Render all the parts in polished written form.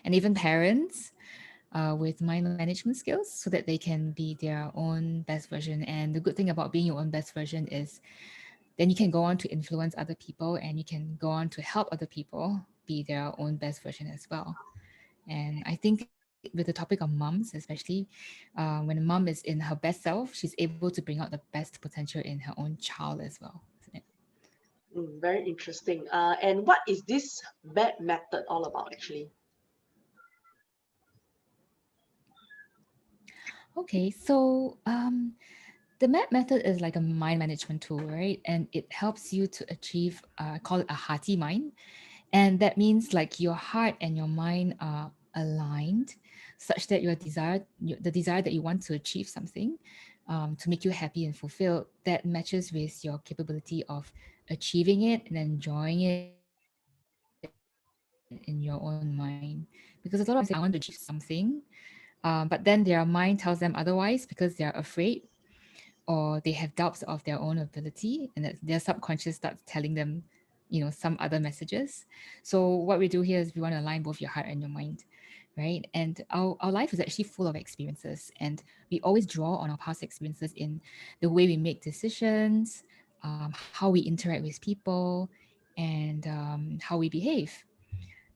and even parents with mind management skills so that they can be their own best version. And the good thing about being your own best version is then you can go on to influence other people and you can go on to help other people be their own best version as well. And I think with the topic of moms, especially when a mom is in her best self, she's able to bring out the best potential in her own child as well, isn't it? Very interesting. And what is this bad method all about actually? Okay, so the MAP method is like a mind management tool, right? And it helps you to achieve, call it a hearty mind. And that means like your heart and your mind are aligned such that the desire that you want to achieve something to make you happy and fulfilled, that matches with your capability of achieving it and enjoying it in your own mind. Because a lot of people say, I want to achieve something, but then their mind tells them otherwise because they're afraid or they have doubts of their own ability, and that their subconscious starts telling them, some other messages. So what we do here is we want to align both your heart and your mind, right? And our life is actually full of experiences, and we always draw on our past experiences in the way we make decisions, how we interact with people, and how we behave.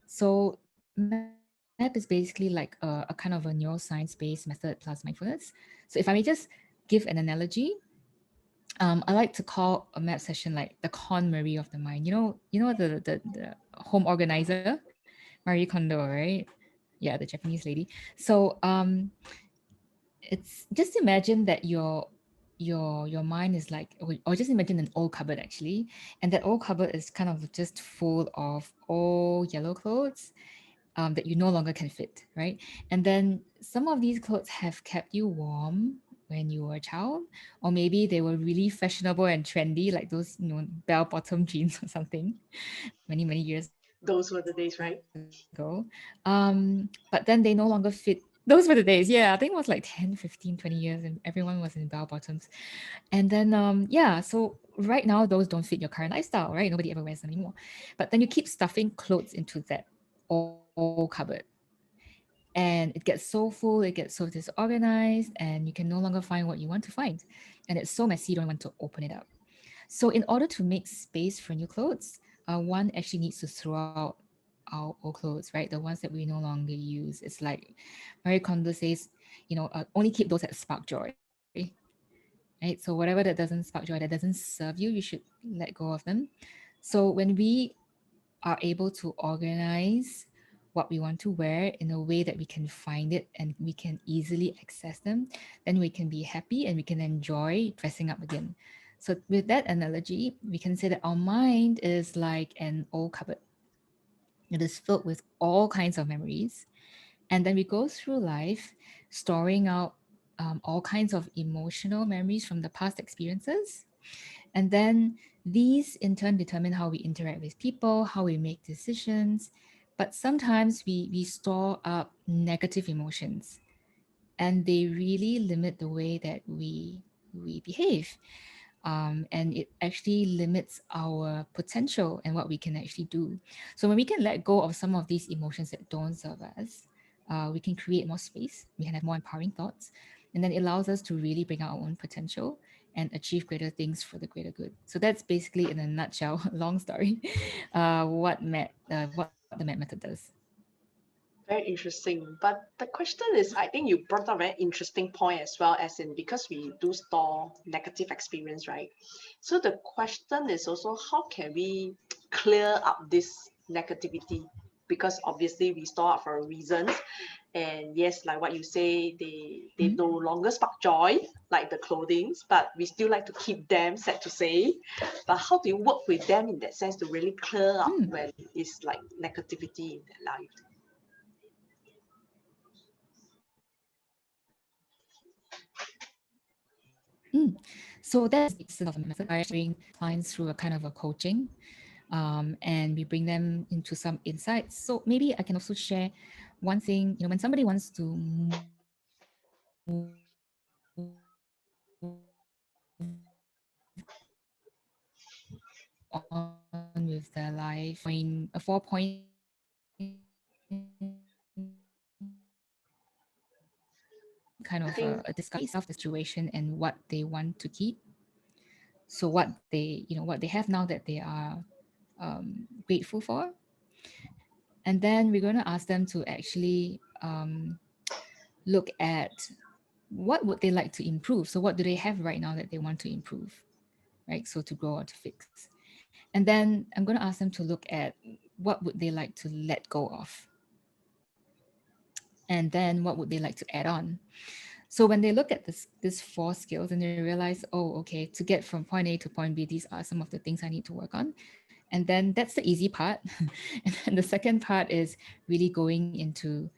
So MAP is basically like a kind of a neuroscience-based method plus mindfulness. So if I may just give an analogy, I like to call a MAP session like the Con Marie of the mind. The home organizer, Marie Kondo, right? Yeah, the Japanese lady. So it's just imagine that your mind is like, or just imagine an old cupboard actually, and that old cupboard is kind of just full of old yellow clothes that you no longer can fit, right? And then some of these clothes have kept you warm when you were a child, or maybe they were really fashionable and trendy, like those, bell bottom jeans or something, many years ago. Those were the days, right? But then they no longer fit. Those were the days. Yeah, I think it was like 10, 15, 20 years, and everyone was in bell bottoms. And then, yeah, so right now, those don't fit your current lifestyle, right? Nobody ever wears them anymore. But then you keep stuffing clothes into that old cupboard, and it gets so full, it gets so disorganized, and you can no longer find what you want to find. And it's so messy, you don't even want to open it up. So, in order to make space for new clothes, one actually needs to throw out our old clothes, right? The ones that we no longer use. It's like Marie Kondo says, only keep those that spark joy, right? So, whatever that doesn't spark joy, that doesn't serve you, you should let go of them. So, when we are able to organize what we want to wear in a way that we can find it and we can easily access them, then we can be happy and we can enjoy dressing up again. So, with that analogy, we can say that our mind is like an old cupboard. It is filled with all kinds of memories. And then we go through life storing out all kinds of emotional memories from the past experiences, and then these in turn determine how we interact with people, how we make decisions. But sometimes we store up negative emotions, and they really limit the way that we behave. And it actually limits our potential and what we can actually do. So when we can let go of some of these emotions that don't serve us, we can create more space, we can have more empowering thoughts, and then it allows us to really bring out our own potential and achieve greater things for the greater good. So that's basically, in a nutshell, long story, what the MAP method does. Very interesting. But the question is, I think you brought up a very interesting point as well, as in because we do store negative experience, right? So the question is also, how can we clear up this negativity? Because obviously we store up for reasons. And yes, like what you say, they Mhm. no longer spark joy like the clothings, but we still like to keep them, sad to say. But how do you work with them in that sense to really clear up Mm, when it's like negativity in their life? mm. So that's the essence of a method. I actually bring clients through a kind of a coaching, and we bring them into some insights. So maybe I can also share one thing. When somebody wants to move on with their life, a 4 point system, kind I of think a discovery of the situation and what they want to keep. So what they, what they have now that they are grateful for. And then we're going to ask them to actually look at what would they like to improve. So what do they have right now that they want to improve, right? So to grow or to fix. And then I'm going to ask them to look at what would they like to let go of, and then what would they like to add on. So when they look at this four skills and they realize, oh, okay, to get from point A to point B, these are some of the things I need to work on. And then that's the easy part. And then the second part is really going into,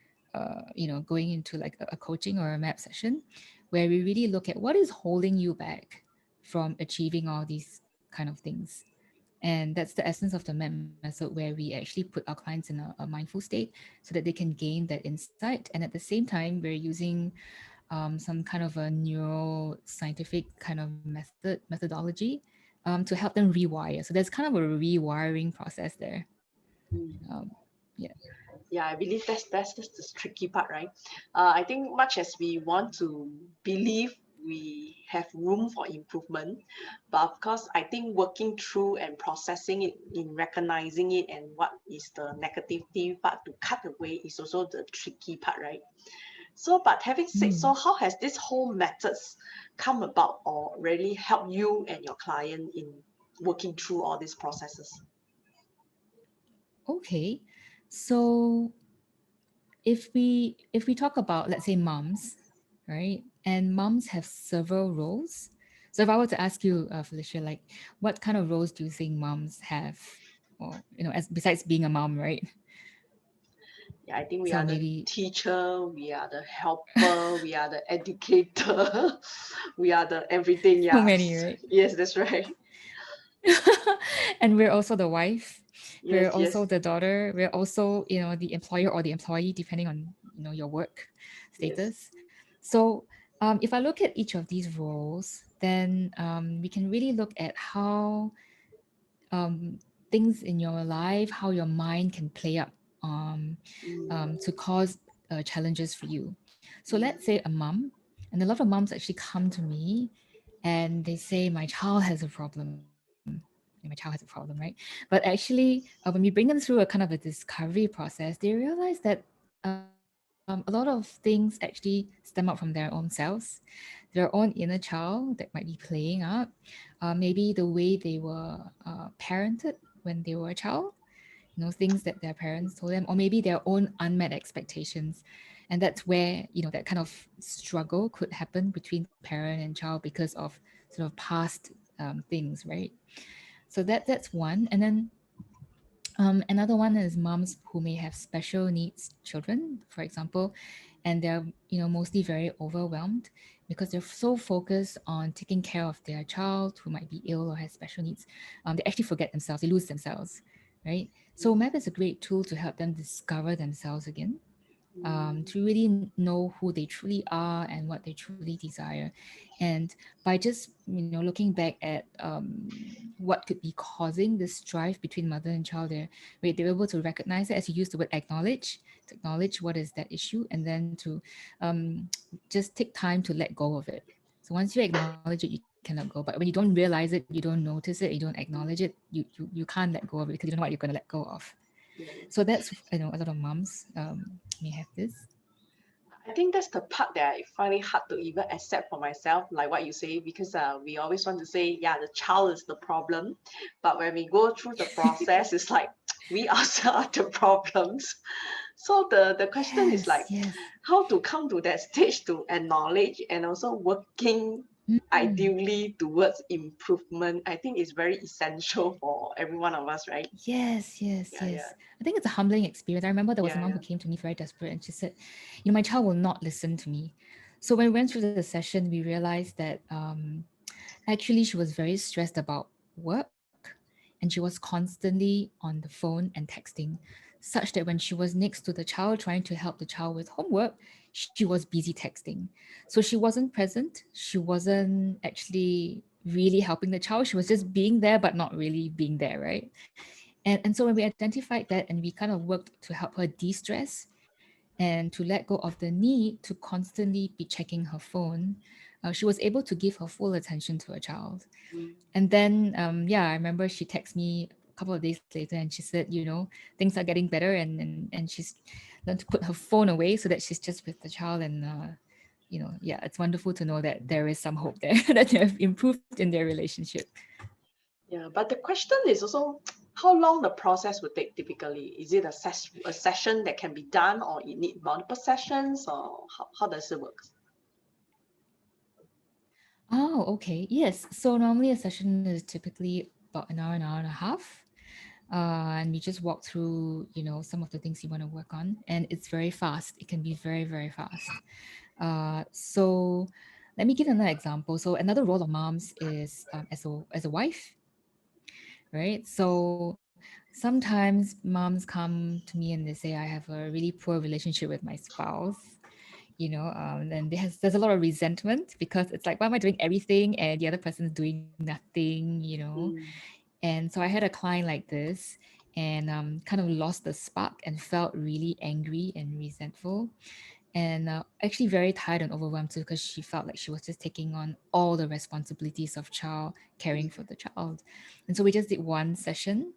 going into like a coaching or a map session, where we really look at what is holding you back from achieving all these kind of things. And that's the essence of the MET method, where we actually put our clients in a mindful state so that they can gain that insight. And at the same time, we're using some kind of a neuroscientific kind of methodology to help them rewire. So there's kind of a rewiring process there. mm, Yeah. yeah, I believe that's the tricky part, right? I think much as we want to believe we have room for improvement, but of course, I think working through and processing it, in recognizing it, and what is the negativity part to cut away is also the tricky part, right? So, but having said Mm. so, how has this whole methods come about or really help you and your client in working through all these processes? Okay. So if we talk about, let's say, moms, right? And moms have several roles. So if I were to ask you, Felicia, like, what kind of roles do you think moms have, or as besides being a mom, right? Yeah, I think we So are the maybe teacher, we are the helper, we are the educator, we are the everything. so many, Yes, right? yes, that's right. And we're also the wife, we're Yes, also yes, the daughter, we're also the employer or the employee, depending on your work yes. status. So if I look at each of these roles, then we can really look at how um, things in your life, how your mind can play up Mm, to cause challenges for you. So let's mm, say a mom, and a lot of moms actually come to me and they say, my child has a problem. My child has a problem, right? But actually, when we bring them through a kind of a discovery process, they realize that a lot of things actually stem out from their own selves, their own inner child that might be playing up. Maybe the way they were parented when they were a child, things that their parents told them, or maybe their own unmet expectations. And that's where that kind of struggle could happen between parent and child because of sort of past things, right? So that's one. And then another one is moms who may have special needs children, for example, and they're mostly very overwhelmed because they're so focused on taking care of their child who might be ill or has special needs. They actually forget themselves, they lose themselves, right? So mm, MAP is a great tool to help them discover themselves again, mm, to really know who they truly are and what they truly desire. And by just looking back at what could be causing this strife between mother and child, they're able to recognize it, as you use the word acknowledge, to acknowledge what is that issue, and then to um, just take time to let go of it. So once you acknowledge it, you can let go. But when you don't realize it, you don't notice it, you don't acknowledge it, you can't let go of it because you don't know what you're going to let go of. So mm. that's, a lot of moms may have this. I think that's the part that I find it hard to even accept for myself, like what you say, because we always want to say, yeah, the child is the problem. But when we go through the process, it's like we ourselves are the problems. So the question is Yes, like yes. how to come to that stage to acknowledge and also working Mm. ideally towards improvement. I think is very essential for every one of us, right? Yes, yes, Yeah, yeah, yes. I think it's a humbling experience. I remember there was a yeah, mom yeah. who came to me very desperate and she said, my child will not listen to me. So when we went through the session, we realized that actually she was very stressed about work and she was constantly on the phone and texting, such that when she was next to the child trying to help the child with homework, she was busy texting. So she wasn't present. She wasn't actually really helping the child. She was just being there, but not really being there, right? And so when we identified that and we kind of worked to help her de stress, and to let go of the need to constantly be checking her phone, she was able to give her full attention to her child. Mm. And then, yeah, I remember she texted me a couple of days later and she said, things are getting better, and she's learned to put her phone away so that she's just with the child. And, yeah, it's wonderful to know that there is some hope there that they have improved in their relationship. Yeah, but the question is also how long the process would take typically. Is it a session that can be done, or you need multiple sessions, or how does it work? Oh, okay. Yes. So normally a session is typically about an hour and a half. And we just walk through, some of the things you want to work on. And it's very fast. It can be very, very fast. So let me give another example. So another role of moms is as a wife, right? So sometimes moms come to me and they say, I have a really poor relationship with my spouse. And there's a lot of resentment because it's like, why am I doing everything and the other person's doing nothing. Mm. And so I had a client like this, and kind of lost the spark and felt really angry and resentful, and actually very tired and overwhelmed too, because she felt like she was just taking on all the responsibilities of child caring for the child. And so we just did one session,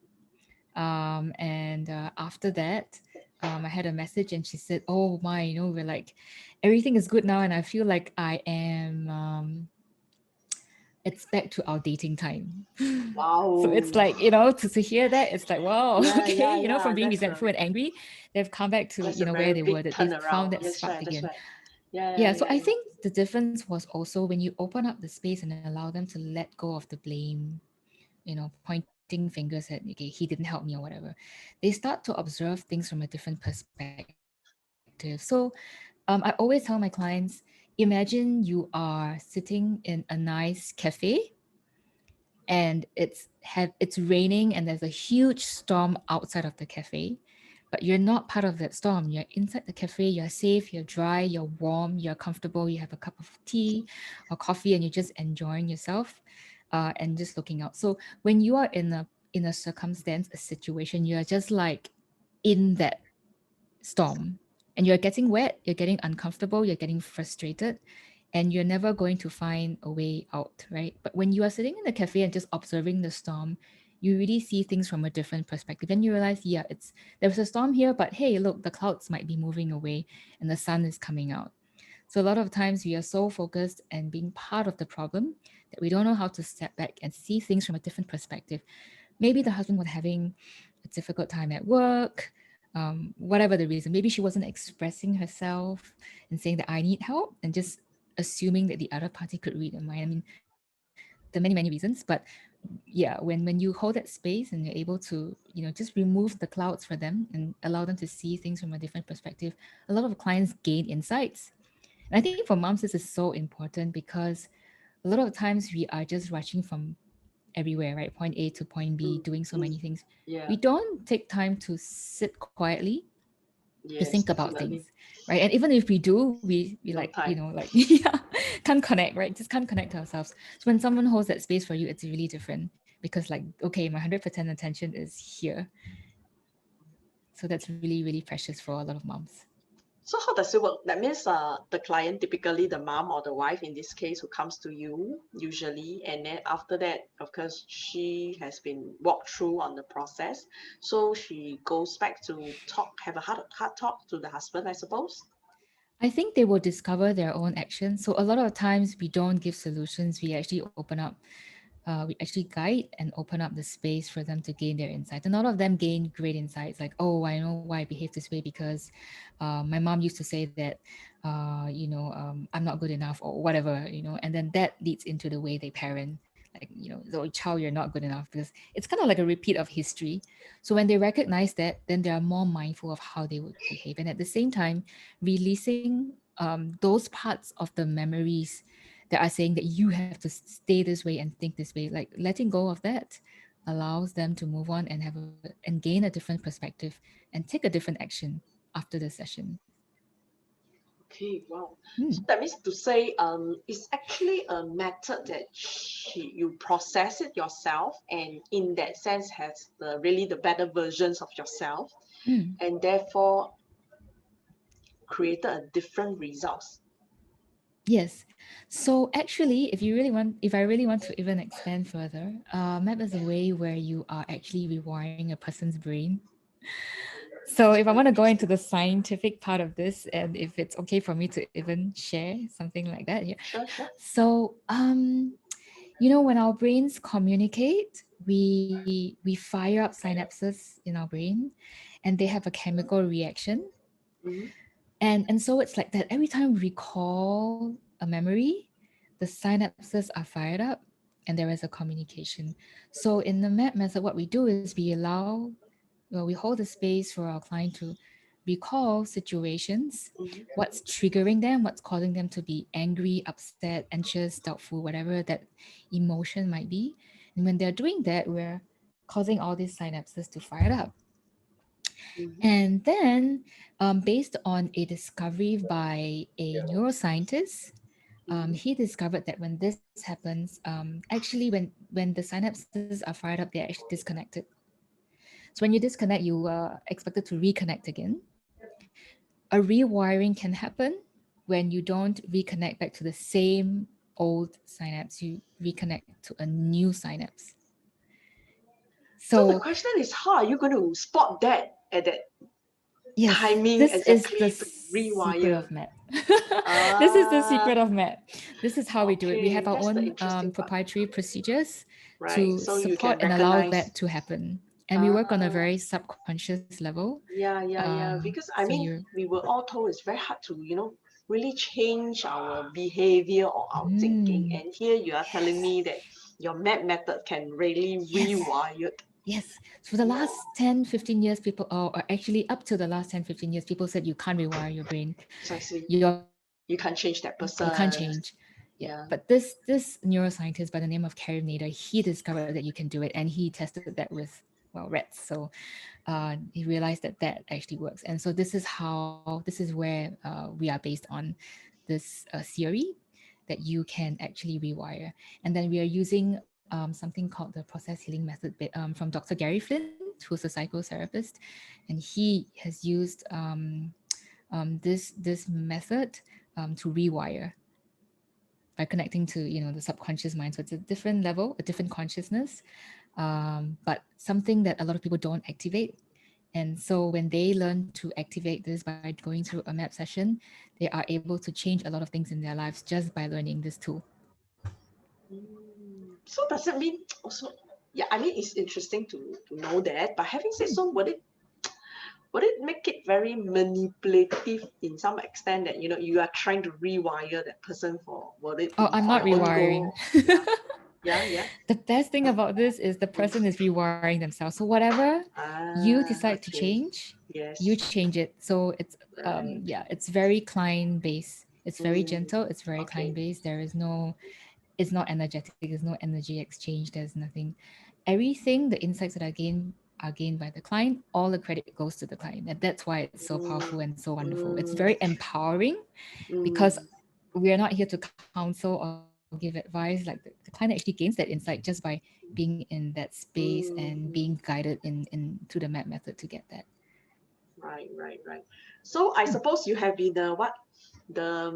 and after that, I had a message and she said, oh my, we're like, everything is good now, and I feel like I am it's back to our dating time. So it's Wow. like, to hear that, it's like, wow, Yeah, okay, yeah, from yeah. being resentful and angry, they've come back to, That's a where very they were, big that they found turnaround. that That's spark right. That's again. right. Yeah, Yeah, yeah, so yeah, I yeah. think the difference was also when you open up the space and allow them to let go of the blame, pointing fingers at, okay, he didn't help me or whatever. They start to observe things from a different perspective. So I always tell my clients, imagine you are sitting in a nice cafe, and it's raining and there's a huge storm outside of the cafe, but you're not part of that storm. You're inside the cafe, you're safe, you're dry, you're warm, you're comfortable, you have a cup of tea or coffee, and you're just enjoying yourself, and just looking out. So when you are in a circumstance, a situation, you're just like in that storm, and you're getting wet, you're getting uncomfortable, you're getting frustrated, and you're never going to find a way out, right? But when you are sitting in the cafe and just observing the storm, you really see things from a different perspective. And you realize, yeah, there's a storm here, but hey, look, the clouds might be moving away and the sun is coming out. So a lot of times we are so focused and being part of the problem that we don't know how to step back and see things from a different perspective. Maybe the husband was having a difficult time at work, whatever the reason. Maybe she wasn't expressing herself and saying that I need help, and just assuming that the other party could read her mind. I mean, there are many, many reasons, but yeah, when you hold that space and you're able to, just remove the clouds for them and allow them to see things from a different perspective, a lot of clients gain insights. And I think for moms, this is so important because a lot of times we are just rushing from everywhere, right? Point A to point B, Mm, doing so mm. many things. Yeah. We don't take time to sit quietly to think Yes, about definitely. things, right? And even if we do, we like, No time. yeah, can't connect, right? Just can't connect to ourselves. So when someone holds that space for you, it's really different because, like, okay, my 100% attention is here. So that's really, really precious for a lot of moms. So how does it work? That means the client, typically the mom or the wife in this case, who comes to you usually, and then after that, of course, she has been walked through on the process. So she goes back to talk, have a heart talk to the husband, I suppose. I think they will discover their own actions. So a lot of times we don't give solutions. We actually open up, we actually guide and open up the space for them to gain their insight. And a lot of them gain great insights, like, oh, I know why I behave this way because my mom used to say that, I'm not good enough or whatever, and then that leads into the way they parent. Like, so child, you're not good enough, because it's kind of like a repeat of history. So when they recognize that, then they are more mindful of how they would behave. And at the same time, releasing those parts of the memories that are saying that you have to stay this way and think this way, like letting go of that allows them to move on and and gain a different perspective and take a different action after the session. Okay, wow. Hmm. So that means to say, it's actually a method that you process it yourself, and in that sense has the really the better versions of yourself, Hmm. and therefore created a different results. Yes. So actually, if I really want to even expand further, map is a way where you are actually rewiring a person's brain. So if I want to go into the scientific part of this, and if it's okay for me to even share something like that, yeah. Sure, sure. So when our brains communicate, we fire up synapses in our brain, and they have a chemical reaction. Mm-hmm. And so it's like that every time we recall a memory, the synapses are fired up and there is a communication. So in the map method, what we do is we hold the space for our client to recall situations, Mm-hmm. what's triggering them, what's causing them to be angry, upset, anxious, doubtful, whatever that emotion might be. And when they're doing that, we're causing all these synapses to fire up. Mm-hmm. And then, based on a discovery by a neuroscientist, Mm-hmm. he discovered that when this happens, actually, when the synapses are fired up, they're actually disconnected. So when you disconnect, you are expected to reconnect again. A rewiring can happen when you don't reconnect back to the same old synapse. You reconnect to a new synapse. So the So question is, how are you going to spot that at that yes, timing this is the exactly to secret rewire? of MAP. This is the Ah, secret of MAP. This is how we do it. We have okay, our that's the own interesting part, proprietary procedures right? to So you support can and allow recognize. that to happen. And we work on a Ah, very subconscious level. yeah, yeah, yeah. Because So I mean, you're, we were all told it's very hard to, really change our behavior or our thinking. mm, And here you are telling yes, me that your map method can really yes, rewire it. yes. So for the last 10, 15 years, people, or actually up to the last 10, 15 years, people said you can't rewire your brain. Precisely. You can't change that You can't change. person. Yeah. But Yeah. this neuroscientist by the name of Kerry Nader, he discovered that you can do it, and he tested that with rats. So he realized that that actually works. And so this is where we are based on this theory that you can actually rewire. And then we are using something called the process healing method from Dr. Gary Flint, who's a psychotherapist, and he has used this method to rewire by connecting to the subconscious mind. So it's a different level, a different consciousness, but something that a lot of people don't activate. And so when they learn to activate this by going through a map session, they are able to change a lot of things in their lives just by learning this tool. So does it mean also? Yeah, I mean it's interesting to know that. But having said so, would it make it very manipulative in some extent that you are trying to rewire that person for would it Oh, be I'm for not your own rewiring. goal? Yeah, yeah, yeah. The best thing about this is the Mm. person is rewiring themselves. So whatever you Ah, decide to okay. change, you Yes, change it. So it's right. yeah, it's very client based. It's very Mm, gentle. It's very client okay. based. It's not energetic. There's no energy exchange. There's nothing. Everything, the insights that are gained by the client. All the credit goes to the client, and that's why it's so Mm, powerful and so wonderful. It's mm, very empowering because mm, we are not here to counsel or give advice. Like the client actually gains that insight just by being in that space and being mm. guided in to the map method to get that. Right, right, right. So I suppose you have been the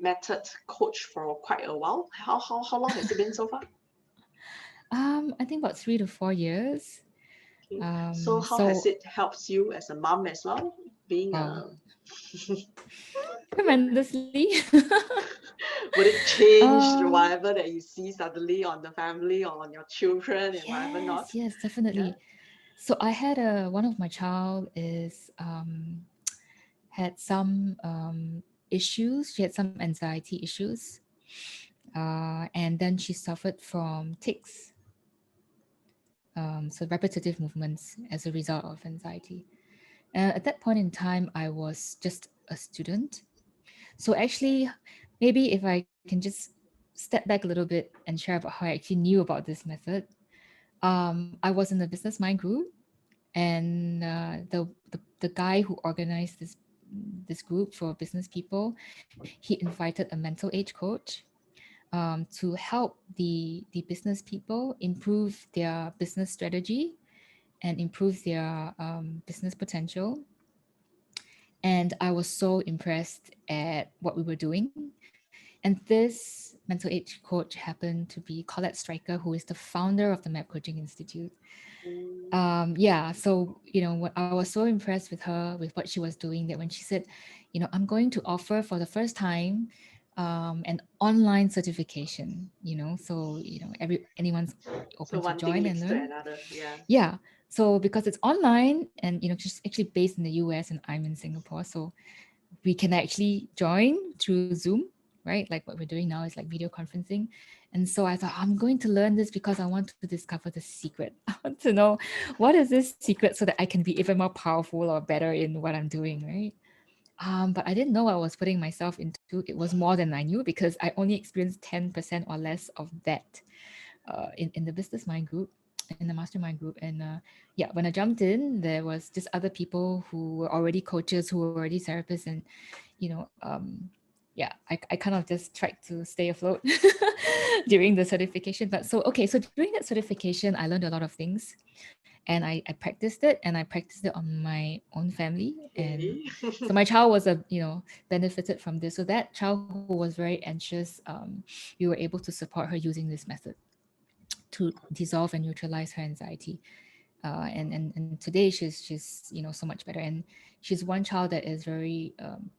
method coach for quite a while. How long has it been so far? I think about 3 to 4 years. Okay. So how has So it helped you as a mom as well? Being wow, a tremendously. would it change um, whatever that you see suddenly on the family or on your children and whatever not? yes, Yeah. definitely. So I had a one of my child is had some issues. She had some anxiety issues, and then she suffered from tics, so repetitive movements as a result of anxiety. At that point in time, I was just a student. So actually, maybe if I can just step back a little bit and share about how I actually knew about this method. I was in the business mind group, and the guy who organized this group for business people, he invited a mental age coach to help the business people improve their business strategy and improve their business potential. And I was so impressed at what we were doing. And this mental age coach happened to be Colette Stryker, who is the founder of the Map Coaching Institute. Mm. Yeah, so I was so impressed with her, with what she was doing, that when she said, I'm going to offer for the first time an online certification, so anyone's So open to one thing join and leads to learn. another. Yeah. Yeah, so because it's online, and she's actually based in the US and I'm in Singapore, so we can actually join through Zoom, right? Like what we're doing now is like video conferencing. And so I thought, I'm going to learn this because I want to discover the secret. I want to know what is this secret so that I can be even more powerful or better in what I'm doing, right? But I didn't know what I was putting myself into. It was more than I knew because I only experienced 10% or less of that in the business mind group, in the mastermind group. And yeah, when I jumped in, there was just other people who were already coaches, who were already therapists. And you know um yeah, I kind of just tried to stay afloat during the certification. But so okay, so during that certification I learned a lot of things, and I practiced it, and I practiced it on my own family. And Really? so my child was benefited from this. So that child who was very anxious, we were able to support her using this method to dissolve and neutralize her anxiety. And today she's so much better. And she's one child that is very um,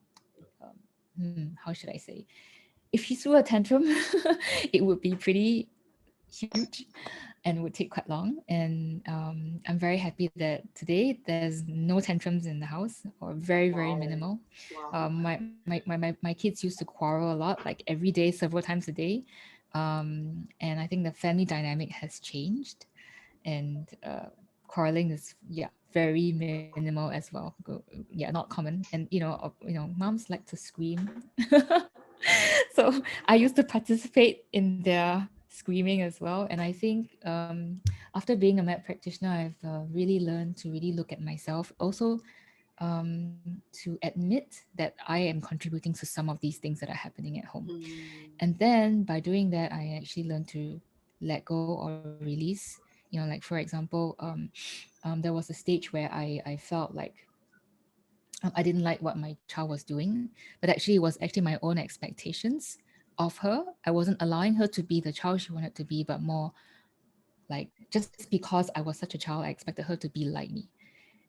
how should I say, if she threw a tantrum, it would be pretty huge and would take quite long. And I'm very happy that today there's no tantrums in the house, or very, very Wow. minimal. Wow. My kids used to quarrel a lot, like every day, several times a day. And I think the family dynamic has changed. And quarreling is, yeah, very minimal as well. Yeah, not common. And moms like to scream. So I used to participate in their screaming as well. And I think after being a med practitioner, I've really learned to really look at myself. Also, to admit that I am contributing to some of these things that are happening at home. Mm. And then by doing that, I actually learned to let go or release. Like for example, there was a stage where I felt like I didn't like what my child was doing, but actually it was actually my own expectations of her. I wasn't allowing her to be the child she wanted to be, but more like just because I was such a child, I expected her to be like me.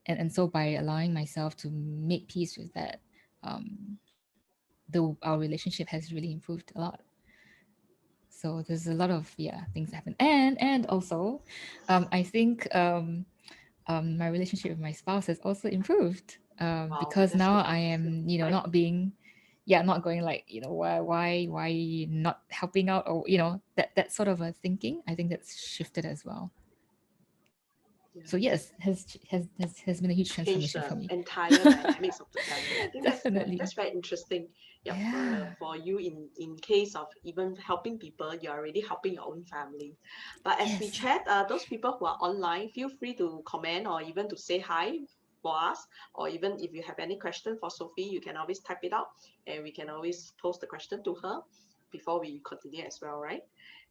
And so by allowing myself to make peace with that, our relationship has really improved a lot. So there's a lot of, yeah, things that happen. And also, I think my relationship with my spouse has also improved, Wow, because that's now good to I hear. am, Right. not being, yeah, not going like, why you not helping out, or that sort of a thinking. I think that's shifted as well. So Yeah. yes, has been a huge Change transformation for the me. entire dynamics of the family. I think that's Definitely. very interesting. Yeah, Yeah. for you in case of even helping people, you're already helping your own family. But as we Yes. chat, those people who are online, feel free to comment or even to say hi for us, or even if you have any question for Sofie, you can always type it out and we can always post the question to her before we continue as well, right?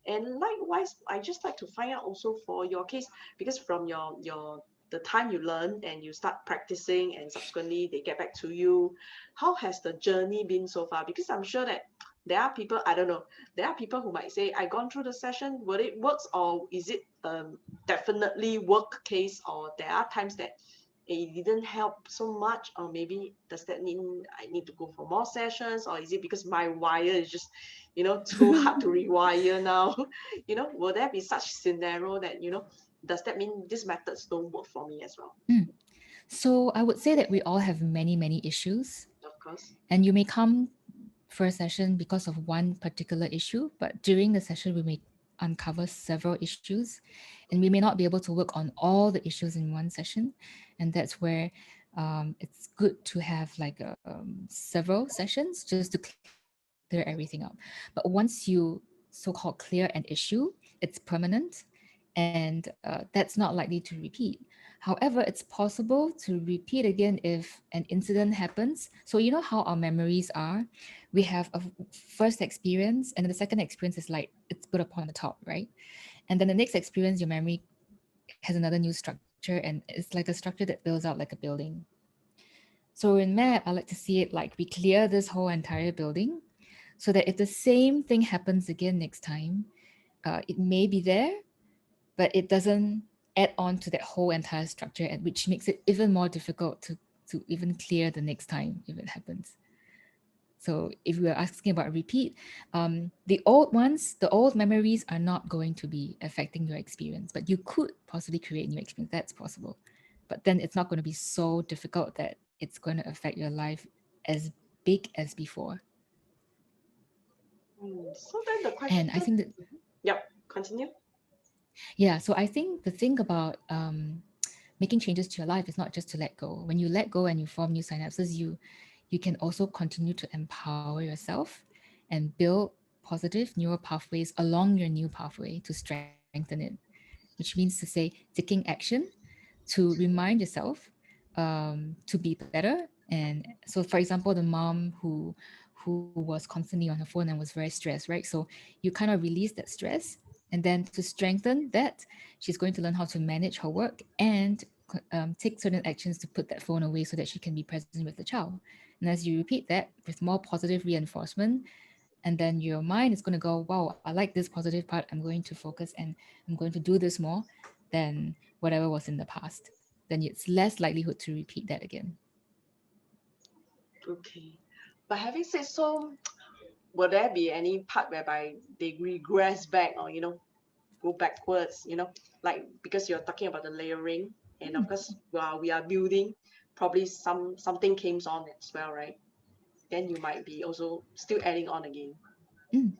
And likewise, I just like to find out also for your case, because from your the time you learn and you start practicing and subsequently they get back to you, how has the journey been so far? Because I'm sure that there are people, I don't know, there are people who might say, I gone through the session, will it works, or is it definitely work case, or there are times that it didn't help so much, or maybe does that mean I need to go for more sessions, or is it because my wire is just too hard to rewire now? Will there be such scenario that does that mean these methods don't work for me as well? Mm. So I would say that we all have many, many issues, Of course. and you may come for a session because of one particular issue, but during the session, we may uncover several issues, and we may not be able to work on all the issues in one session. And that's where it's good to have like several sessions just to clear everything up. But once you so-called clear an issue, it's permanent, and that's not likely to repeat. However, it's possible to repeat again if an incident happens. So you know how our memories are. We have a first experience, and then the second experience is like it's put upon the top, right? And then the next experience, your memory has another new structure, and it's like a structure that builds out like a building. So in map, I like to see it like we clear this whole entire building so that if the same thing happens again next time, it may be there, but it doesn't add on to that whole entire structure, and which makes it even more difficult to even clear the next time if it happens. So if we are asking about repeat, the old ones, the old memories are not going to be affecting your experience, but you could possibly create new experience. That's possible. But then it's not going to be so difficult that it's going to affect your life as big as before. So then the And I question, think that, yep, continue. yeah, so I think the thing about making changes to your life is not just to let go. When you let go and you form new synapses, you can also continue to empower yourself and build positive neural pathways along your new pathway to strengthen it, which means to say taking action to remind yourself to be better. And so, for example, the mom who was constantly on her phone and was very stressed, right? So you kind of release that stress, and then to strengthen that, she's going to learn how to manage her work and take certain actions to put that phone away so that she can be present with the child. And as you repeat that with more positive reinforcement, and then your mind is going to go, wow, I like this positive part, I'm going to focus and I'm going to do this more than whatever was in the past, then it's less likelihood to repeat that again. Okay. But having said so, will there be any part whereby they regress back or, go backwards, like because you're talking about the layering, and of course, while we are building, probably something came on as well, right? Then you might be also still adding on again. Mm.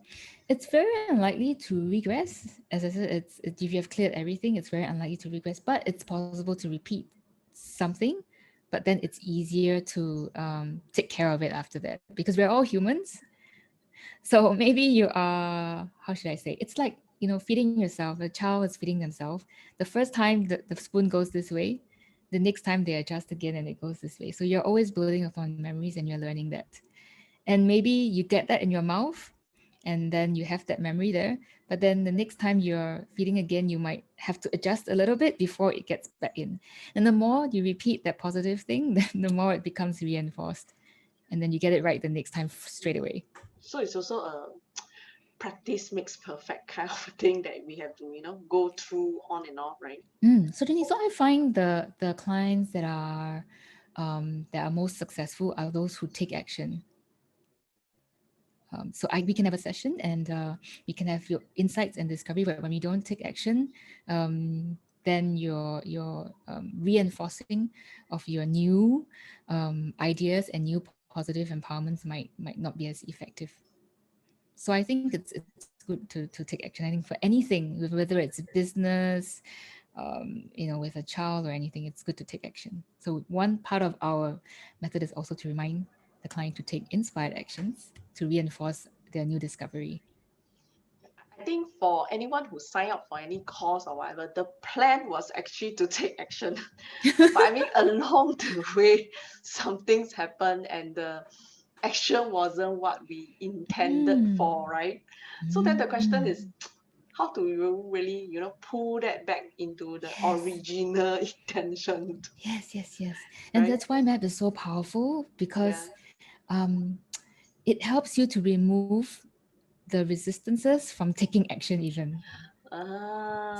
It's very unlikely to regress. As I said, if you have cleared everything, it's very unlikely to regress, but it's possible to repeat something, but then it's easier to take care of it after that because we're all humans. So maybe you are, how should I say? It's like, feeding yourself. A child is feeding themselves. The first time the spoon goes this way, the next time they adjust again and it goes this way. So you're always building upon memories and you're learning that. And maybe you get that in your mouth and then you have that memory there. But then the next time you're feeding again, you might have to adjust a little bit before it gets back in. And the more you repeat that positive thing, then the more it becomes reinforced. And then you get it right the next time straight away. So it's also a practice makes perfect kind of thing that we have to, go through on and off, right? So Denise, so I find the clients that are most successful are those who take action. So we can have a session and you can have your insights and discovery. But when you don't take action, then your reinforcing of your new ideas and new positive empowerments might not be as effective. So I think it's good to take action. I think for anything, whether it's business, with a child or anything, it's good to take action. So one part of our method is also to remind the client to take inspired actions to reinforce their new discovery. I think for anyone who sign up for any course or whatever, the plan was actually to take action. But I mean, along the way, some things happened and the action wasn't what we intended Mm. for, right? So then the question Mm. is, how do you really, pull that back into the Yes, original intention, yes. And right? that's why map is so powerful Yeah. because um, it helps you to remove the resistances from taking action even.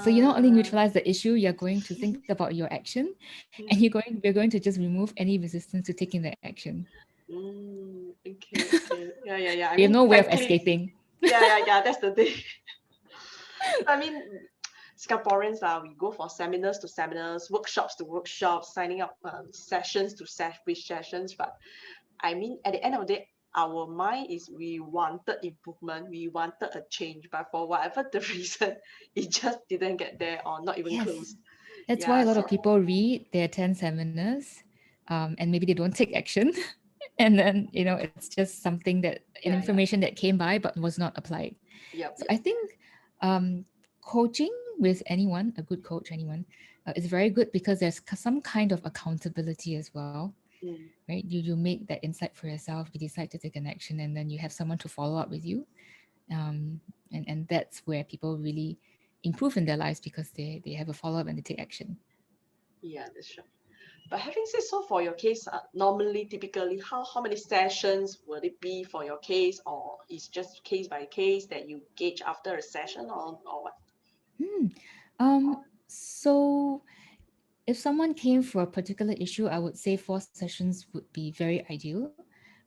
So you not only Ah, neutralize the issue, you're going to think about your action, and we're going to just remove any resistance to taking the action. okay, okay. Yeah. I We have mean, no way of frankly, escaping. yeah. That's the thing. I mean, Singaporeans we go for seminars to seminars, workshops to workshops, signing up sessions to sessions. But I mean, at the end of the day, our mind is we wanted improvement, we wanted a change, but for whatever the reason, it just didn't get there or not even Yes, close. that's why Yeah, a lot so of people read, they attend seminars, and maybe they don't take action, and then it's just something that an yeah. information that came by but was not applied. So Yep. I think um, coaching with anyone, a good coach, anyone, is very good because there's some kind of accountability as well, Mm, right? You make that insight for yourself, you decide to take an action, and then you have someone to follow up with you, and that's where people really improve in their lives because they have a follow up and they take action. yeah, that's right. But having said so, for your case, normally, typically, how many sessions would it be for your case, or is just case by case that you gauge after a session, or what? Hmm. So if someone came for a particular issue, I would say 4 sessions would be very ideal.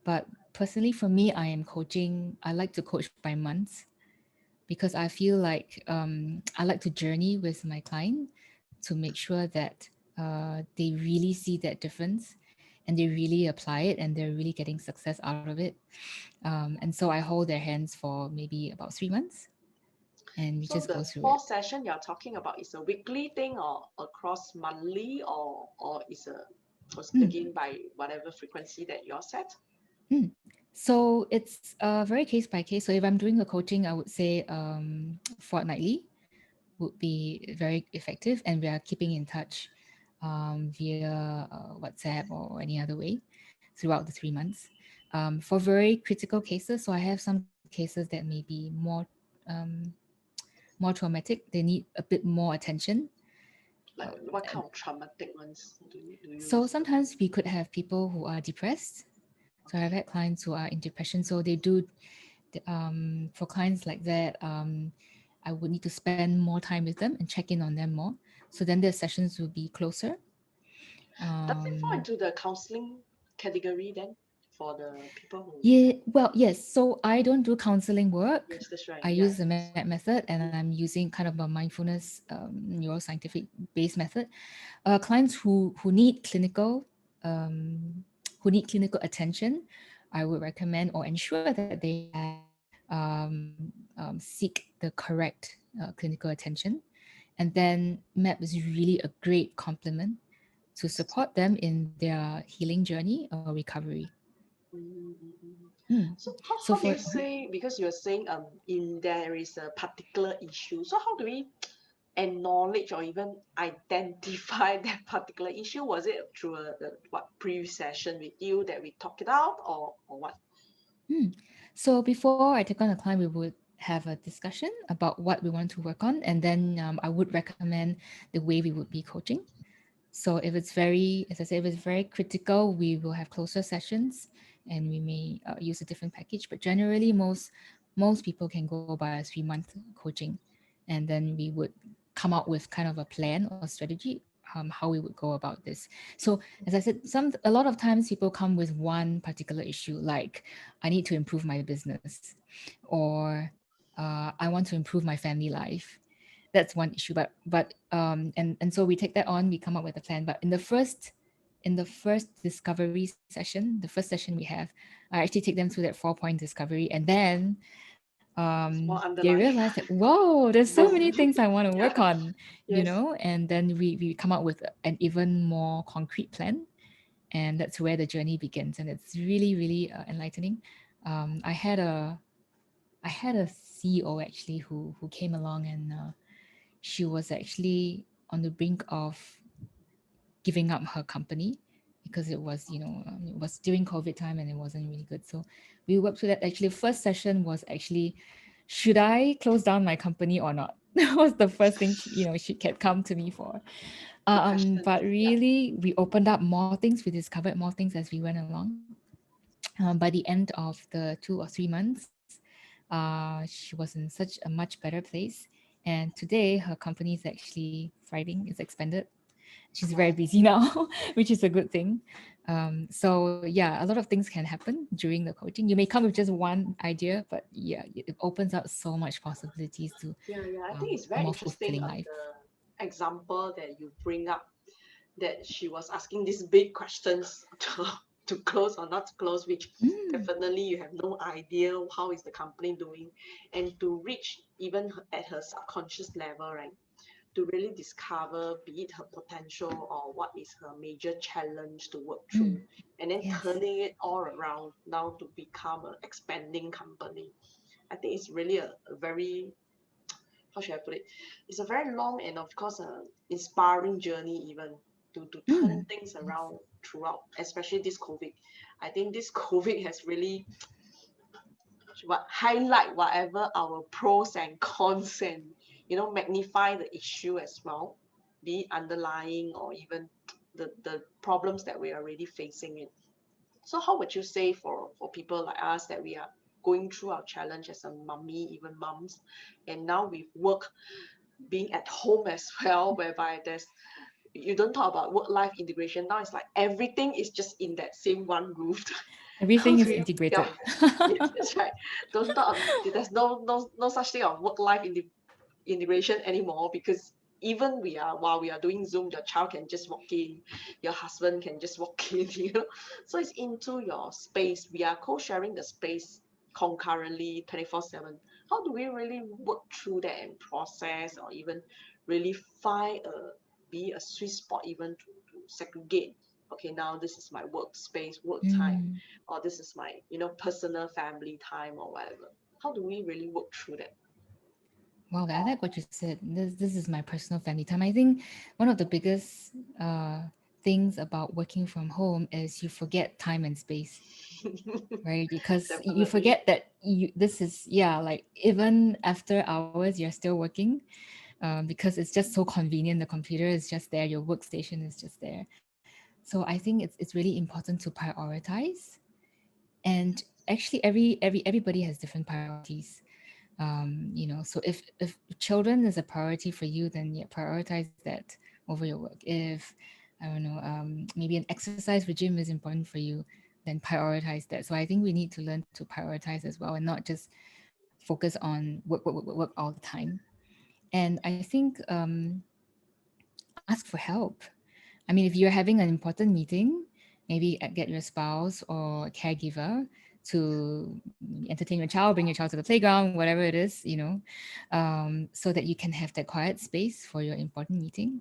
But personally, for me, I am coaching. I like to coach by months because I feel like I like to journey with my client to make sure that they really see that difference and they really apply it and they're really getting success out of it. And so I hold their hands for maybe about 3 months and we So just go the through four it. session you're talking about is a weekly thing or across monthly, or is a was Mm, again by whatever frequency that you're set? mm. So it's very case by case. So if I'm doing a coaching, I would say fortnightly would be very effective, and we are keeping in touch via WhatsApp or any other way throughout the 3 months. For very critical cases, so I have some cases that may be um, more traumatic. They need a bit more attention. Like Uh, what and kind of traumatic ones do you so sometimes we could have people who are depressed. So I've okay? had clients who are in depression. So they do for clients like that, I would need to spend more time with them and check in on them more. So then their sessions will be closer. Does it fall Um, into the counseling category then for the people who? yeah, well, yes. So I don't do counseling work. Yes, that's right. I Yeah, use the yes. MET method, and I'm using kind of a mindfulness, neuroscientific based method. Clients who need um, clinical attention, I would recommend or ensure that they have seek the correct clinical attention. And then MAP is really a great complement to support them in their healing journey or recovery. Mm, mm, mm. Mm. So how, So how do for you say, because you're saying in there is a particular issue, so how do we acknowledge or even identify that particular issue? Was it through what previous session with you that we talked it out, or what? mm. So before I take on a client, we would have a discussion about what we want to work on, and then I would recommend the way we would be coaching. So if it's very, as I said, if it's very critical, we will have closer sessions, and we may use a different package. But generally, most people can go by a 3 month coaching, and then we would come out with kind of a plan or strategy. How we would go about this. So, as I said, a lot of times people come with one particular issue, like I need to improve my business, or I want to improve my family life. That's one issue, and so we take that on, we come up with a plan. But in the first discovery session, the first session we have, I actually take them through that 4 point discovery, and then It's more they realize underlying. that, whoa, there's so many There's, things I want to work yeah, on, yes. and then we come up with an even more concrete plan, and that's where the journey begins, and it's really really enlightening. I had a CEO actually who came along, and she was actually on the brink of giving up her company because it was, it was during COVID time and it wasn't really good. So we worked through that. Actually, first session was actually, should I close down my company or not? That was the first thing she kept come to me for. Good question. But Yeah. really, we opened up more things. We discovered more things as we went along. By the end of the 2 or 3 months, she was in such a much better place. And today, her company is actually thriving. It's expanded. She's very Wow. busy now, which is a good thing. So yeah, a lot of things can happen during the coaching. You may come with just one idea, but yeah, it opens up so much possibilities to Yeah, yeah. I think it's a very more interesting fulfilling life. the example that you bring up, that she was asking these big questions to close or not to close, which Mm, definitely you have no idea how is the company doing, and to reach even at her subconscious level, right? To really discover, be it her potential or what is her major challenge to work through, mm, and then yes. turning it all around now to become an expanding company. I think it's really a very, how should I put it? It's a very long and of course a inspiring journey even to turn Mm, things yes. around throughout, especially this COVID. I think this COVID has really what highlight whatever our pros and cons, and magnify the issue as well, be it underlying or even the problems that we are already facing it. So how would you say for people like us that we are going through our challenge as a mummy, even mums, and now we work being at home as well, whereby there's you don't talk about work life integration. Now it's like everything is just in that same one roof. How Everything do is you, yeah, integrated. yes, that's right. Don't talk. There's no such thing of work life integration anymore, because even we are while we are doing Zoom, your child can just walk in, your husband can just walk in, so it's into your space. We are co-sharing the space concurrently 24/7. How do we really work through that and process, or even really find a sweet spot, even to segregate, okay, now this is my workspace, work time, Mm. or this is my personal family time, or whatever. How do we really work through that? Wow, I like what you said. This is my personal family time. I think one of the biggest things about working from home is you forget time and space, right? Because you Definitely. forget that this is, yeah, like even after hours you're still working, because it's just so convenient. The computer is just there, your workstation is just there. So I think it's really important to prioritize. And actually, everybody has different priorities. So if children is a priority for you, then yeah, prioritize that over your work. If I don't know, maybe an exercise regime is important for you, then prioritize that. So I think we need to learn to prioritize as well, and not just focus on work all the time. And I think ask for help. I mean, if you're having an important meeting, maybe get your spouse or caregiver to entertain your child, bring your child to the playground, whatever it is, so that you can have that quiet space for your important meeting.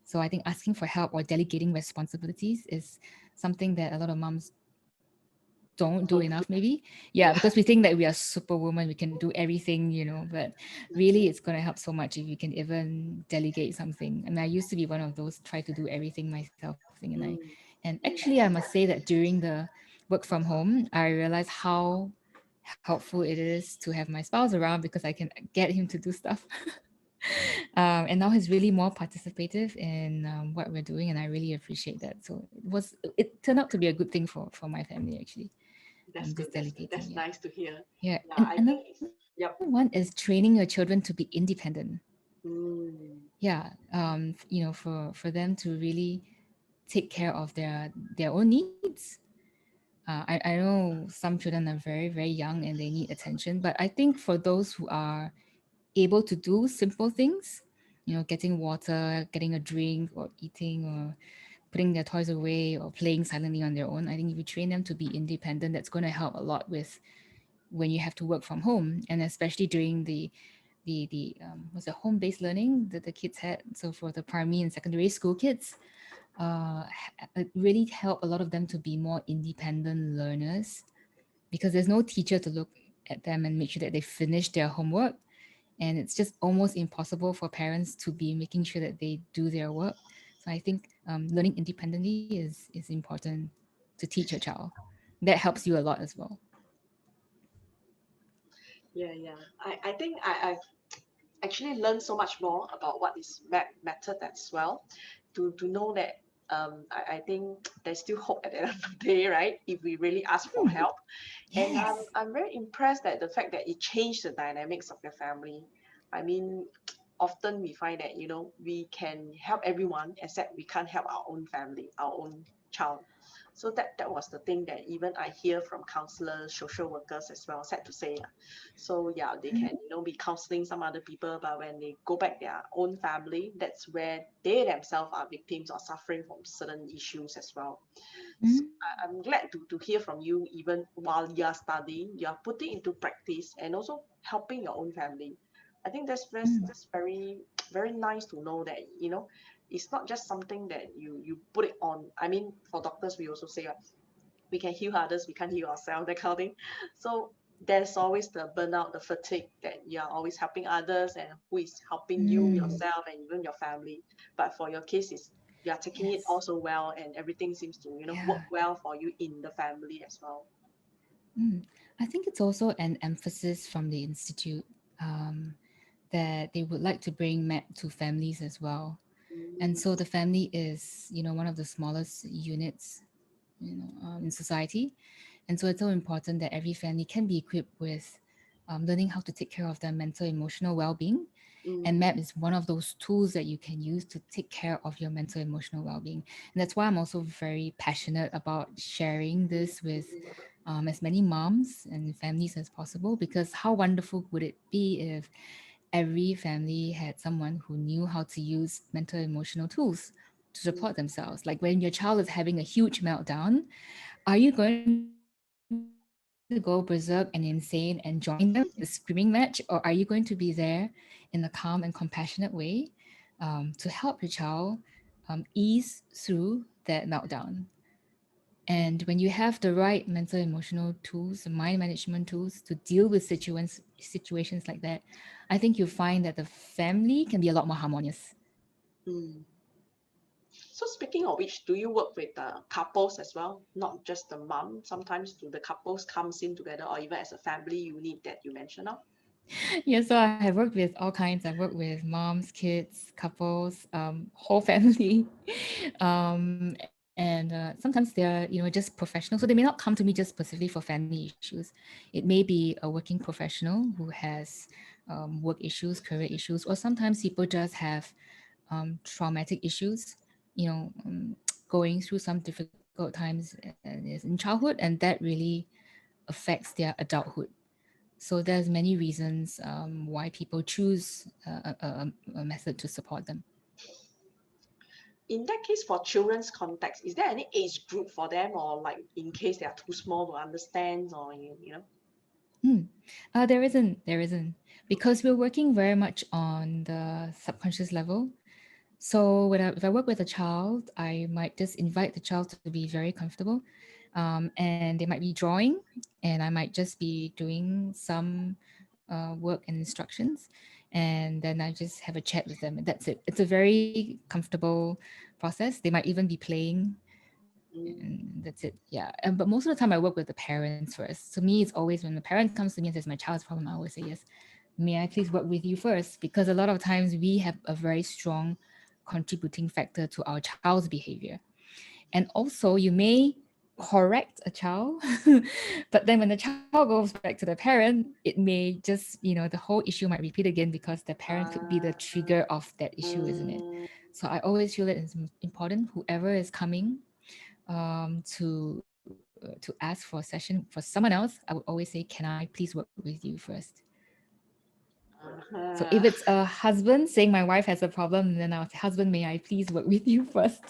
So I think asking for help or delegating responsibilities is something that a lot of moms don't do enough, Don't do. maybe. Yeah, because we Yeah. think that we are superwoman, we can do everything, but really Mhm. it's going to help so much if you can even delegate something. I mean, I used to be one of those try to do everything myself thing, Mm. and actually I must say that during the work from home I realized how helpful it is to have my spouse around, because I can get him to do stuff. And now he's really more participative in what we're doing, and I really appreciate that. So it turned out to be a good thing for my family, actually. That's This good. That's good. delegating, That's yeah. nice to hear. Yeah. Yeah, And I another think it's, one is yep. training your children to be independent. Mm. Yeah. For them to really take care of their own needs. I know some children are very, very young and they need attention, but I think for those who are able to do simple things, getting water, getting a drink, or eating, or putting their toys away, or playing silently on their own, I think if you train them to be independent, that's going to help a lot with when you have to work from home, and especially during the was it home based learning that the kids had. So for the primary and secondary school kids, it really helped a lot of them to be more independent learners, because there's no teacher to look at them and make sure that they finish their homework, and it's just almost impossible for parents to be making sure that they do their work. So I think learning independently is important to teach your child. That helps you a lot as well. Yeah, yeah. I think I've actually learned so much more about what is method as well, to know that I think there's still hope at the end of the day, right? If we really ask for Hmm. help. And Yes. I'm very impressed that the fact that it changed the dynamics of your family. I mean, often we find that, we can help everyone except we can't help our own family, our own child. So that was the thing that even I hear from counselors, social workers as well, sad to say. So yeah, they Mhm. can, be counseling some other people, but when they go back their own family, that's where they themselves are victims or suffering from certain issues as well. So Mhm. I'm glad to hear from you, even while you're studying, you're putting into practice and also helping your own family. I think that's very very nice to know that, it's not just something that you put it on. I mean, for doctors, we also say we can heal others, we can't heal ourselves, that kind of thing. So there's always the burnout, the fatigue, that you're always helping others and who is helping you, Mm. yourself, and even your family. But for your case, is you are taking it Yes. also well, and everything seems to, work Yeah. well for you in the family as well. Mm. I think it's also an emphasis from the institute, that they would like to bring MET to families as well. And Mm, so the family is, one of the smallest units, in society. And so it's so important that every family can be equipped with learning how to take care of their mental, emotional well being. And mm, MAP is one of those tools that you can use to take care of your mental, emotional well being. And that's why I'm also very passionate about sharing mm, this with as many moms and families as possible, because how wonderful would it be if every family had someone who knew how to use mental emotional tools to mm, support themselves. Like when your child is having a huge meltdown, are you going to go berserk and insane and join them in the screaming match, or are you going to be there in a calm and compassionate way to help your child ease through that meltdown? And when you have the right mental emotional tools, mind management tools to deal with situations like that, I think you'll find that the family can be a lot more harmonious. mm. So speaking of which, do you work with couples as well, not just the mom? Sometimes do the couples comes in together, or even as a family unit that you mentioned of? Yeah, so I have worked with all kinds. I've worked with moms, kids, couples, whole family. And sometimes they're, just professional. So they may not come to me just specifically for family issues. It may be a working professional who has work issues, career issues, or sometimes people just have traumatic issues, going through some difficult times in childhood, and that really affects their adulthood. So there's many reasons why people choose a method to support them. In that case, for children's context, is there any age group for them, or like in case they are too small to understand, or you know? Hmm. There isn't, because we're working very much on the subconscious level. So if I work with a child, I might just invite the child to be very comfortable, and they might be drawing, and I might just be doing some work and instructions, and then I just have a chat with them, and that's it. It's a very comfortable process. They might even be playing, Mm, and that's it. Yeah. But most of the time, I work with the parents first. So me, it's always when the parent comes to me and says my child's problem, I always say yes. May I please work with you first? Because a lot of times we have a very strong contributing factor to our child's behavior. And also, you may correct a child, but then when the child goes back to the parent, it may just, the whole issue might repeat again because the parent could be the uh, trigger of that issue, isn't it? mm, So I always feel that it's important, whoever is coming to ask for a session for someone else, I would always say, can I please work with you first? So if uh-huh. it's a husband saying my wife has a problem, then I'll say, husband, may I please work with you first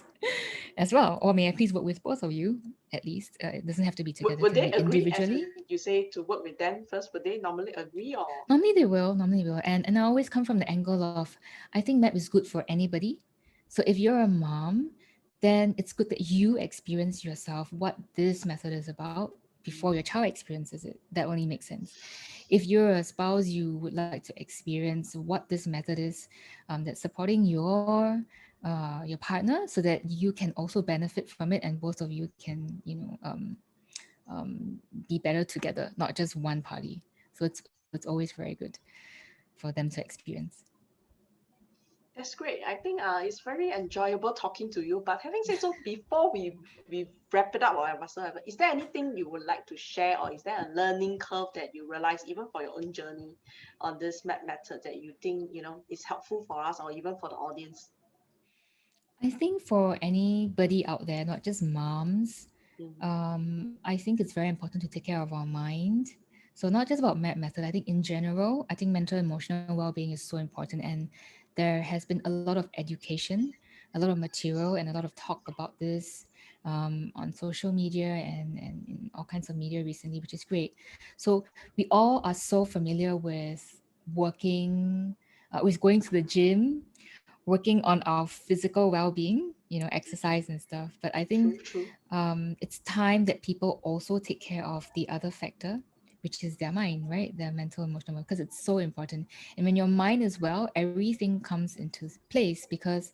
as well? Or may I please work with both of you at least? It doesn't have to be together, it Would can they be agree, as individually. you say, to work with them first? Would they normally agree, or? Normally they will. And I always come from the angle of, I think MAP is good for anybody. So if you're a mom, then it's good that you experience yourself what this method is about before your child experiences it. That only makes sense. If you're a spouse, you would like to experience what this method is, that's supporting your partner, so that you can also benefit from it, and both of you can, be better together, not just one party. So it's always very good for them to experience. That's great. I think it's very enjoyable talking to you. But having said so, before we wrap it up or whatsoever, is there anything you would like to share, or is there a learning curve that you realize even for your own journey on this method that you think is helpful for us or even for the audience? I think for anybody out there, not just moms, Mm, I think it's very important to take care of our mind. So not just about MAP method. I think in general, I think mental emotional well-being is so important, and there has been a lot of education, a lot of material, and a lot of talk about this on social media and in all kinds of media recently, which is great. So we all are so familiar with working, with going to the gym, working on our physical well-being, exercise and stuff. But I true, think true. it's time that people also take care of the other factor, which is their mind, right? Their mental, emotional, because it's so important. And when your mind is well, everything comes into place, because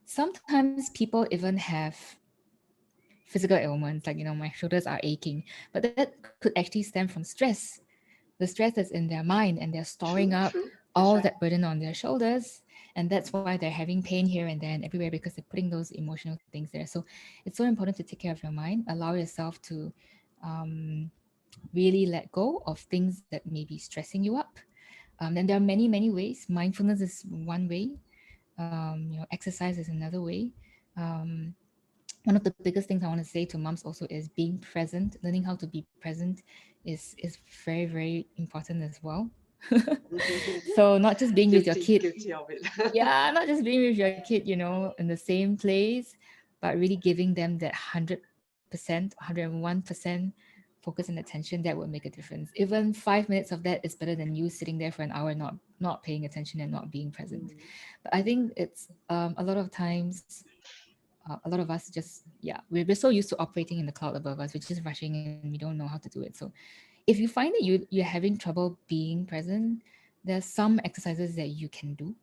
sometimes people even have physical ailments, like, my shoulders are aching, but that could actually stem from stress, the stress that's in their mind, and they're storing True, up true. That's all right. that burden on their shoulders. And that's why they're having pain here and there and everywhere, because they're putting those emotional things there. So it's so important to take care of your mind, allow yourself to um, really let go of things that may be stressing you up. And there are many, many ways. Mindfulness is one way. Exercise is another way. Um, One of the biggest things I want to say to moms also is being present. Learning how to be present is very, very important as well. So not just being with your Guilty, kid, guilty of it. yeah, not just being with your kid, in the same place, but really giving them that 100%, 101% focus and attention. That would make a difference. Even 5 minutes of that is better than you sitting there for an hour not paying attention and not being present. Mm, But I think it's a lot of times, a lot of us just, yeah, we're so used to operating in the cloud above us. We're just rushing and we don't know how to do it. So if you find that you're having trouble being present, there's some exercises that you can do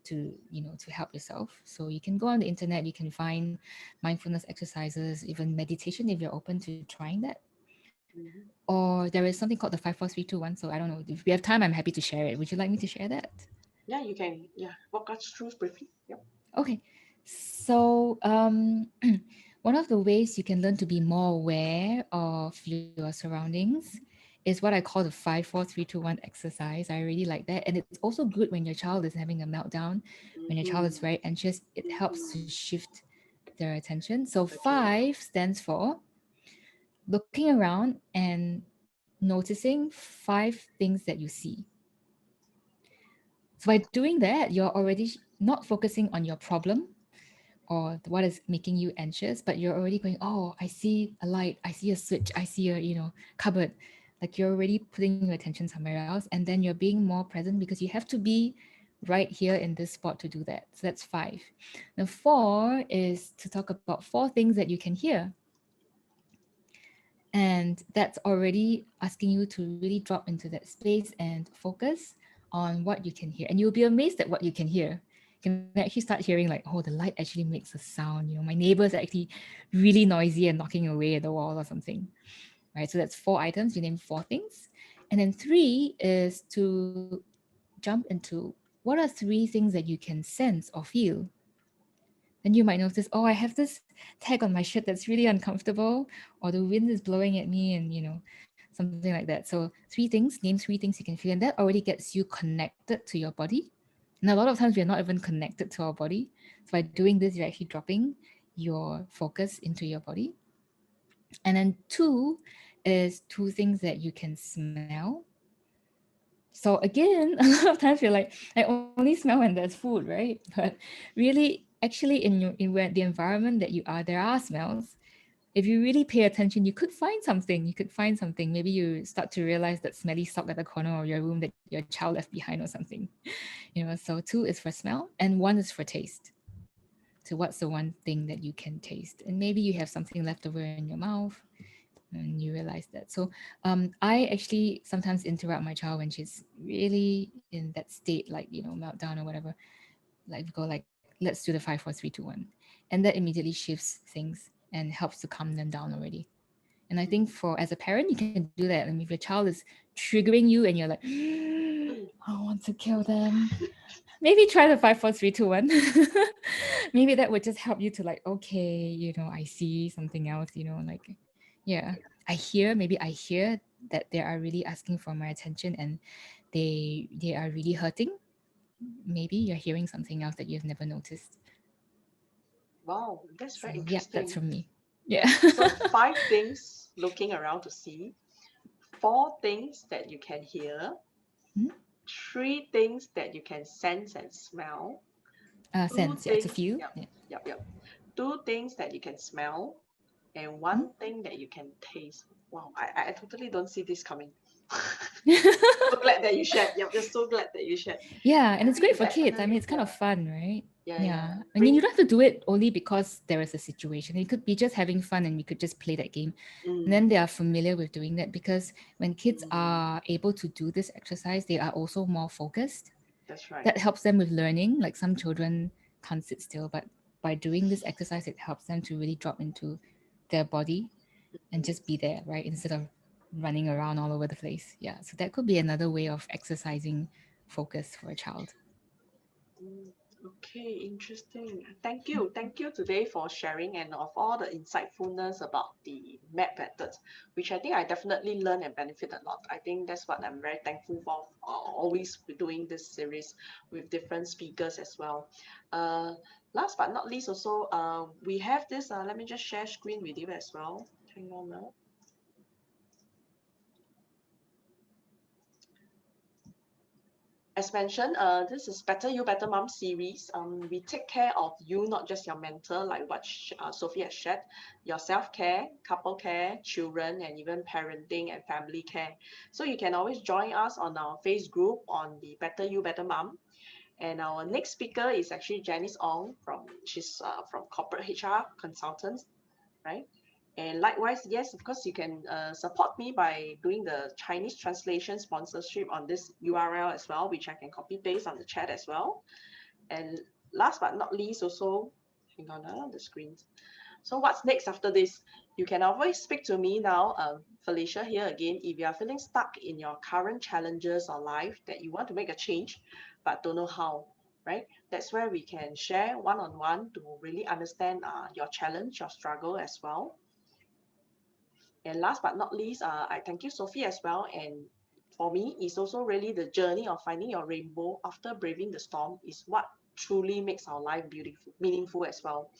to help yourself. So you can go on the internet, you can find mindfulness exercises, even meditation if you're open to trying that. mhm. Or there is something called the 5 4 3 2 1. So I don't know if we have time, I'm happy to share it. Would you like me to share that? Yeah, you can. Yeah, walk us through briefly. Yep. Okay. So, one of the ways you can learn to be more aware of your surroundings is what I call the 5 4 3 2 1 exercise. I really like that. And it's also good when your child is having a meltdown, when your child is Mm-hmm. very anxious, it helps to Mm-hmm. shift their attention. So, Okay. 5 stands for looking around and noticing 5 things that you see. So, by doing that, you're already not focusing on your problem or what is making you anxious, but you're already going, oh, I see a light, I see a switch, I see a cupboard. Like you're already putting your attention somewhere else, and then you're being more present because you have to be right here in this spot to do that. So that's 5. Now 4 is to talk about 4 things that you can hear, and that's already asking you to really drop into that space and focus on what you can hear. And you'll be amazed at what you can hear. You can actually start hearing like, oh, the light actually makes a sound. My neighbor's actually really noisy and knocking away at the wall or something. Right. So that's 4 items. You name 4 things. And then 3 is to jump into what are 3 things that you can sense or feel. Then you might notice, oh, I have this tag on my shirt that's really uncomfortable, or the wind is blowing at me, and something like that. So 3 things, name 3 things you can feel, and that already gets you connected to your body. And a lot of times we're not even connected to our body. So by doing this, you're actually dropping your focus into your body. And then 2 is 2 things that you can smell. So again, a lot of times you're like, I only smell when there's food, right? But really, actually, in where the environment that you are, there are smells. If you really pay attention, you could find something. You could find something. Maybe you start to realize that smelly sock at the corner of your room that your child left behind or something. So 2 is for smell and 1 is for taste. So what's the one thing that you can taste? And maybe you have something left over in your mouth and you realize that. So I actually sometimes interrupt my child when she's really in that state, like meltdown or whatever. Like we go like, let's do the 5 4 3 2 1, and that immediately shifts things and helps to calm them down already. And I think for as a parent, you can do that. I mean, if your child is triggering you and you're like, I want to kill them, maybe try the 5 4 3 2 1. Maybe that would just help you to like, okay, I see something else, like, yeah, maybe I hear that they are really asking for my attention and they are really hurting. Maybe you're hearing something else that you've never noticed. Wow, that's So very yeah, that's interesting. from me. Yeah. Yeah. So 5 things looking around to see, 4 things that you can hear, Mhm. 3 things that you can sense and smell, two Sense, yeah, to things, feel. yep, Yeah. yep, yep. 2 things that you can smell, and Mhm. 1 thing that you can taste. Wow, I totally don't see this coming. So glad that you shared. Yep, just so glad that you shared. Yeah, and I it's great think for kids. I mean, definitely, it's kind of yeah, fun, right? yeah, yeah. Yeah. I mean, you Bring, don't have to do it only because there is a situation. It could be just having fun and we could just play that game. And then mm, they are familiar with doing that because when kids mm, are able to do this exercise, they are also more focused. that's right. That helps them with learning. Like some children can't sit still, but by doing this exercise, it helps them to really drop into their body and Mm. just be there, right? Instead of running around all over the place. Yeah. So that could be another way of exercising focus for a child. Okay, interesting. Thank you today for sharing and of all the insightfulness about the map methods, which I think I definitely learn and benefit a lot. I think that's what I'm very thankful for, always doing this series with different speakers as well. Uh, Last but not least, also, we have this, let me just share screen with you as well. Hang on now. As mentioned, this is Better You, Better Mom series. We take care of you, not just your mental, like what Sofie has shared, your self-care, couple care, children, and even parenting and family care. So you can always join us on our Facebook group on the Better You, Better Mom. And our next speaker is actually Janice Ong she's from corporate HR consultants, right? And likewise, yes, of course, you can support me by doing the Chinese translation sponsorship on this URL as well, which I can copy paste on the chat as well. And last but not least, also, hang on the screens. So what's next after this? You can always speak to me now, Felicia here again, if you are feeling stuck in your current challenges or life that you want to make a change, but don't know how, right? That's where we can share one-on-one to really understand your challenge, your struggle as well. And last but not least, I thank you, Sofie, as well. And for me, it's also really the journey of finding your rainbow after braving the storm is what truly makes our life beautiful, meaningful as well.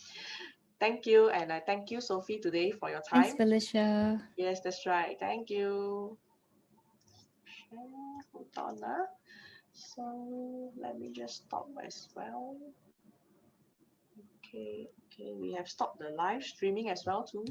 Thank you. And I thank you, Sofie, today for your Thanks, time. Felicia. Yes, that's right. Thank you. Hold on. So let me just stop as well. Okay, we have stopped the live streaming as well too.